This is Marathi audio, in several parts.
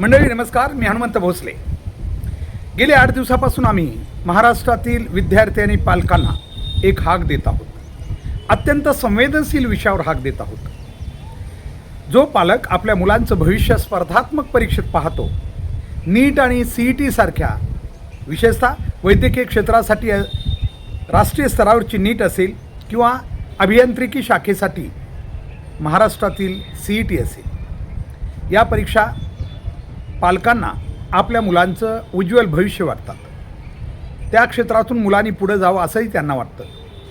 मंडळी नमस्कार, मी हनुमंत भोसले. गेले 8 दिवसापासून आम्ही महाराष्ट्रातील विद्यार्थी आणि पालकांना एक हाक देत आहोत. अत्यंत संवेदनशील विषयावर हाक देत आहोत. जो पालक आपल्या मुलांचं भविष्य स्पर्धात्मक परीक्षेत पाहतो, नीट आणि CET सारख्या विशेषतः वैद्यकीय क्षेत्रासाठी राष्ट्रीय स्तरावरची नीट असेल किंवा अभियांत्रिकी शाखेसाठी महाराष्ट्रातील CET असेल, या परीक्षा पालकांना आपल्या मुलांचं उज्ज्वल भविष्य वाटतात. त्या क्षेत्रातून मुलांनी पुढे जावं असंही त्यांना वाटतं.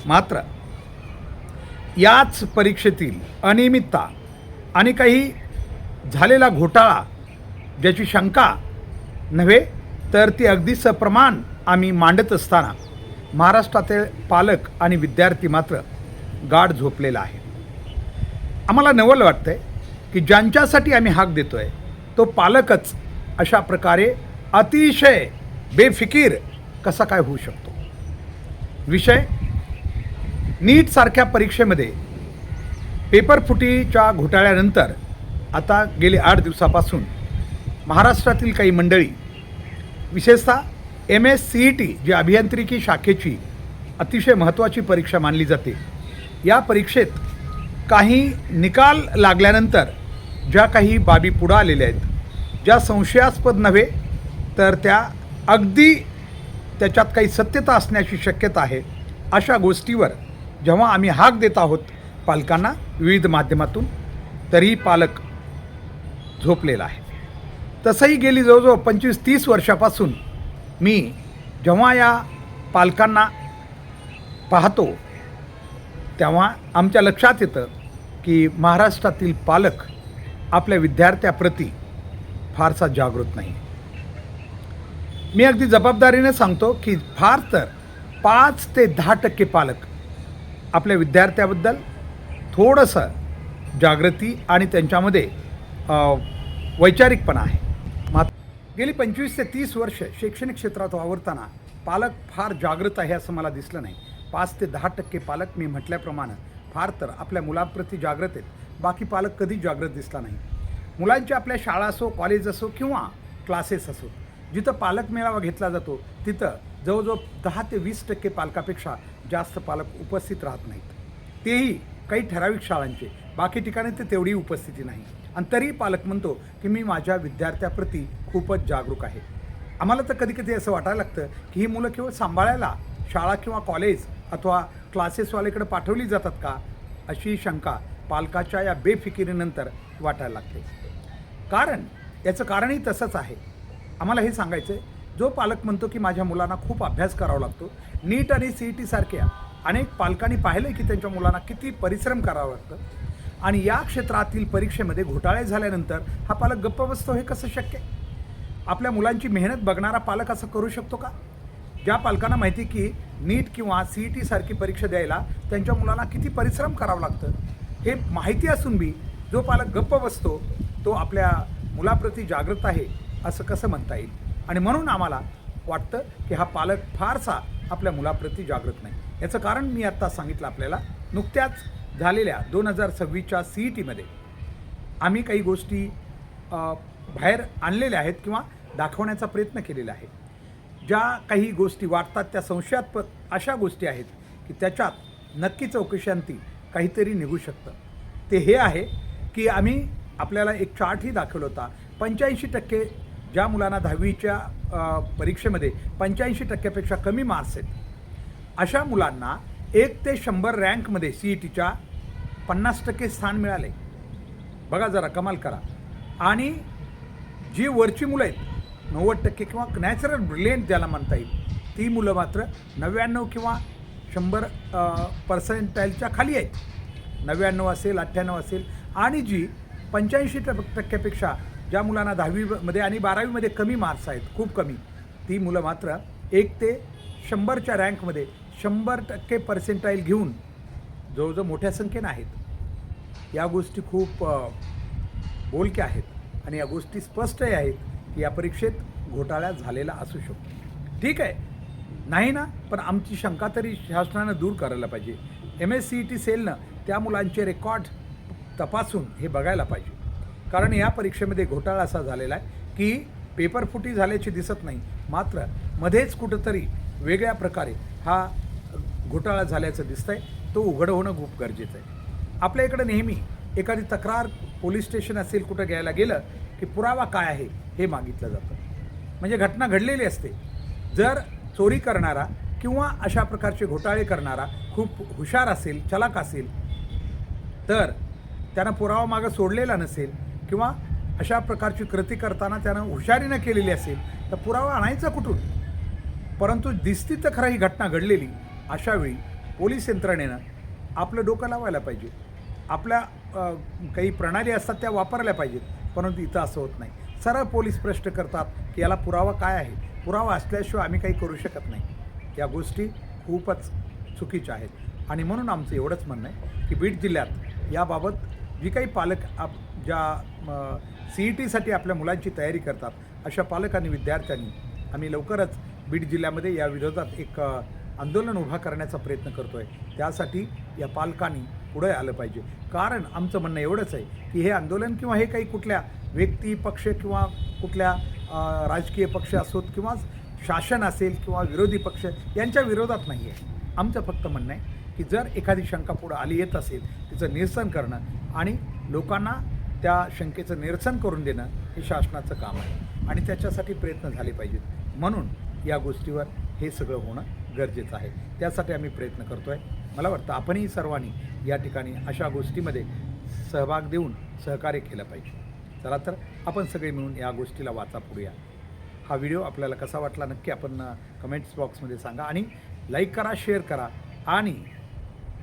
मात्र याच परीक्षेतील अनियमितता आणि काही झालेला घोटाळा ज्याची शंका नव्हे तर ती अगदी सप्रमाण आम्ही मांडत असताना महाराष्ट्रातील पालक आणि विद्यार्थी मात्र गाढ झोपलेला आहे. आम्हाला नवल वाटतं आहे की ज्यांच्यासाठी आम्ही हाक देतो आहे तो पालकच अशा प्रकारे अतिशय बेफिकीर कसा काय होऊ शकतो. विषय नीटसारख्या परीक्षेमध्ये पेपरफुटीच्या घोटाळ्यानंतर आता गेले 8 दिवसापासून महाराष्ट्रातील काही मंडळी विशेषतः MSCET जी अभियांत्रिकी शाखेची अतिशय महत्त्वाची परीक्षा मानली जाते, या परीक्षेत काही निकाल लागल्यानंतर ज्या काही बाबी पुढं आलेल्या आहेत, ज्या संशयास्पद नव्हे तर त्या अगदी त्याच्यात काही सत्यता असण्याची शक्यता आहे, अशा गोष्टीवर जेव्हा आम्ही हाक देत आहोत पालकांना विविध माध्यमातून, तरीही पालक झोपलेला आहे. तसंही गेली जवळजवळ 25-30 वर्षापासून मी जेव्हा या पालकांना पाहतो तेव्हा आमच्या लक्षात येतं की महाराष्ट्रातील पालक आपल्या विद्यार्थ्याप्रती फारसा जागृत नाही. मी अगदी जबाबदारीने सांगतो की फार तर 5 ते 10% पालक आपल्या विद्यार्थ्याबद्दल थोडंसं जागृती आणि त्यांच्यामध्ये वैचारिकपणा आहे. मात्र गेली 25 ते 30 वर्ष शैक्षणिक क्षेत्रात वावरताना पालक फार जागृत आहे असं मला दिसलं नाही. 5 ते 10% पालक मी म्हटल्याप्रमाणे फार तर आपल्या मुलांप्रती जागृत आहेत. बाकी पालक कधी जागृत दिसला नाही. मुलांची आपल्या शाळा असो, कॉलेज असो किंवा क्लासेस असो, जिथं पालक मेळावा घेतला जातो तिथं जवळजवळ 10 ते 20% पालकापेक्षा जास्त पालक उपस्थित राहत नाहीत. तेही काही ठराविक शाळांचे, बाकी ठिकाणी तर तेवढी उपस्थिती नाही. आणि तरीही पालक म्हणतो की मी माझ्या विद्यार्थ्याप्रती खूपच जागरूक आहे. आम्हाला तर कधी कधी असं वाटायला लागतं की ही मुलं केवळ सांभाळायला शाळा किंवा कॉलेज अथवा क्लासेसवाल्याकडे पाठवली जातात का, अशी शंका पालकाच्या या बेफिकिरीनंतर वाटायला लागते. याचं कारणही तसंच आहे. आम्हाला हे सांगायचं आहे, जो पालक म्हणतो की माझ्या मुलांना खूप अभ्यास करावा लागतो, नीट आणि CET सारख्या अनेक पालकांनी पाहिलं की त्यांच्या मुलांना किती परिश्रम करावं लागतं, आणि या क्षेत्रातील परीक्षेमध्ये घोटाळे झाल्यानंतर हा पालक गप्प बसतो, हे कसं शक्य? आपल्या मुलांची मेहनत बघणारा पालक असं करू शकतो का? ज्या पालकांना माहिती की नीट किंवा CET सारखी परीक्षा द्यायला त्यांच्या मुलांना किती परिश्रम करावं लागतं, हे माहिती असून बी जो पालक गप्प बसतो तो आपल्या मुलाप्रती जागृत आहे असं कसं म्हणता येईल? आणि म्हणून आम्हाला वाटतं की हा पालक फारसा आपल्या मुलाप्रती जागृत नाही. याचं कारण मी आत्ता सांगितलं आपल्याला. नुकत्याच झालेल्या 2026च्या CETमध्ये आम्ही काही गोष्टी बाहेर आणलेल्या आहेत किंवा दाखवण्याचा प्रयत्न केलेला आहे. ज्या काही गोष्टी वाटतात त्या संशयास्पद अशा गोष्टी आहेत की त्याच्यात नक्की चौकशांती काहीतरी निघू शकतं. ते हे आहे की आम्ही आपल्याला एक चार्टही दाखवला होता. 85% ज्या मुलांना 10वीच्या परीक्षेमध्ये 85%पेक्षा कमी मार्क्स आहेत, अशा मुलांना 1 ते 100 रँकमध्ये CETच्या 50% स्थान मिळाले. बघा जरा, कमाल करा. आणि जी वरची मुलं आहेत 90% किंवा नॅचरल ब्रिलियंट ज्याला म्हणता येईल, ती मुलं मात्र 99 किंवा 100% खाली आहेत. 99 असेल, 98 असेल. आणि जी 85%पेक्षा ज्या मुलांना 10वीमध्ये आणि 12वीमध्ये कमी मार्क्स आहेत, खूप कमी, ती मुलं मात्र 1 ते 100च्या रँकमध्ये 100% घेऊन जवळजवळ मोठ्या संख्येनं आहेत. या गोष्टी खूप बोलक्या आहेत आणि या गोष्टी स्पष्टही आहेत की या परीक्षेत घोटाळा झालेला असू शकतो. ठीक आहे, नाही ना, पण आमची शंका तरी शासनानं दूर करायला पाहिजे. MSCET सेलनं त्या मुलांचे रेकॉर्ड तपासून हे बघायला पाहिजे. कारण या परीक्षेमध्ये घोटाळा असा झालेला आहे की पेपरफुटी झाल्याची दिसत नाही, मात्र मध्येच कुठंतरी वेगळ्या प्रकारे हा घोटाळा झाल्याचं दिसतंय. तो उघड होणं खूप गरजेचं आहे. आपल्या इकडं नेहमी एखादी तक्रार पोलीस स्टेशन असेल कुठं घ्यायला गेलं की पुरावा काय आहे हे मागितलं जातं. म्हणजे घटना घडलेली असते. जर चोरी करणारा किंवा अशा प्रकारचे घोटाळे करणारा खूप हुशार असेल, चलाक असेल, तर त्यानं पुरावा मागं सोडलेला नसेल किंवा अशा प्रकारची कृती करताना त्यानं हुशारीनं केलेली असेल तर पुरावा आणायचा कुठून? परंतु दिसती तर खरं ही घटना घडलेली. अशावेळी पोलीस यंत्रणेनं आपलं डोकं लावायला पाहिजे. आपल्या काही प्रणाली असतात त्या वापरल्या पाहिजेत. परंतु इथं असं होत नाही. सरळ पोलीस प्रश्न करतात की याला पुरावा काय आहे? पुरावा असल्याशिवाय आम्ही काही करू शकत नाही. या गोष्टी खूपच चुकीच्या आहेत आणि म्हणून आमचं एवढंच म्हणणं आहे की बीड जिल्ह्यात याबाबत जी काही पालक ज्या CETसाठी आपल्या मुलांची तयारी करतात अशा पालक आणि विद्यार्थ्यांनी आम्ही लवकरच बीड जिल्ह्यामध्ये या विरोधात एक आंदोलन उभा करण्याचा प्रयत्न करतो आहे. त्यासाठी या पालकांनी पुढे आलं पाहिजे. कारण आमचं म्हणणं एवढंच आहे की हे आंदोलन किंवा हे काही कुठल्या व्यक्ती, पक्ष किंवा कुठल्या राजकीय पक्ष असोत किंवा शासन असेल किंवा विरोधी पक्ष यांच्या विरोधात नाही आहे. आमचं फक्त म्हणणं आहे की जर एखादी शंका पुढं आली येत असेल तिचं निरसन करणं आणि लोकांना त्या शंकेचं निरसन करून देणं हे शासनाचं काम आहे आणि त्याच्यासाठी प्रयत्न झाले पाहिजेत. म्हणून या गोष्टीवर हे सगळं होणं गरजेचं आहे. त्यासाठी आम्ही प्रयत्न करतो आहे. मला वाटतं आपणही सर्वांनी या ठिकाणी अशा गोष्टीमध्ये सहभाग देऊन सहकार्य केलं पाहिजे. चला तर आपण सगळे मिळून या गोष्टीला वाचा. हा व्हिडिओ आपल्याला कसा वाटला नक्की आपण कमेंट्स बॉक्समध्ये सांगा आणि लाईक करा, शेअर करा आणि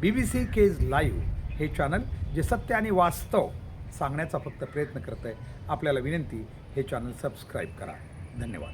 BBC केज लाईव्ह हे चॅनल जे सत्य आणि वास्तव सांगण्याचा फक्त प्रयत्न करत आहे आपल्याला विनंती, हे चॅनल सबस्क्राईब करा. धन्यवाद.